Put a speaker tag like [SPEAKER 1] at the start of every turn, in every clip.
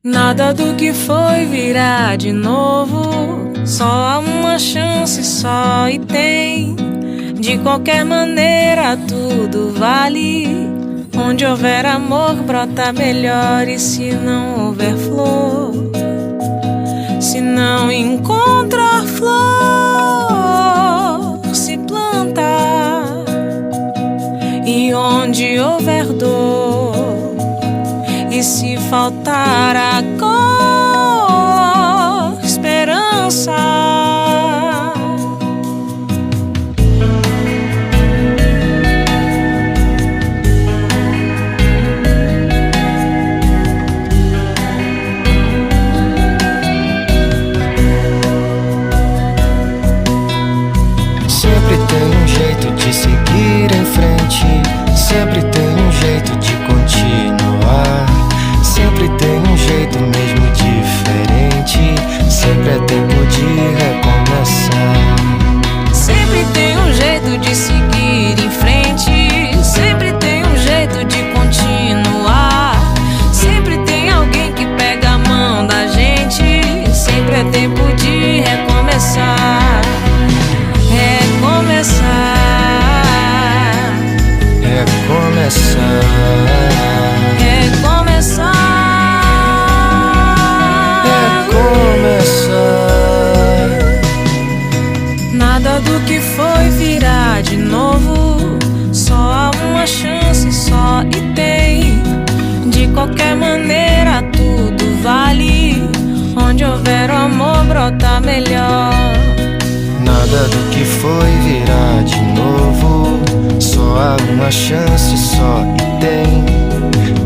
[SPEAKER 1] Nada do que foi virá de novo. Só há uma chance só e tem. De qualquer maneira tudo vale. Onde houver amor brota melhor. E se não houver flor, se não encontrar flor, se planta. E onde houver dor, e se faltar a cor, esperança.
[SPEAKER 2] Sempre tem um jeito de seguir em frente. Sempre tem um jeito de continuar. Sempre tem um jeito mesmo diferente. Sempre é tempo de recomeçar.
[SPEAKER 1] Sempre tem um jeito de seguir em frente. Sempre tem um jeito de continuar. Sempre tem alguém que pega a mão da gente. Sempre é tempo de recomeçar. Recomeçar.
[SPEAKER 2] Recomeçar.
[SPEAKER 1] Nada do que foi virá de novo. Só há uma chance só e tem. De qualquer maneira tudo vale. Onde houver o amor brota melhor.
[SPEAKER 2] Nada do que foi virá de novo. Só há uma chance só e tem.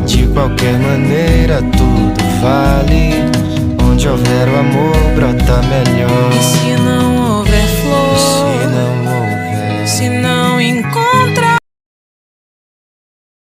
[SPEAKER 2] De qualquer maneira tudo vale. Onde houver o amor brota melhor.
[SPEAKER 1] E se não houver flor,
[SPEAKER 2] se não houver,
[SPEAKER 1] se não encontrar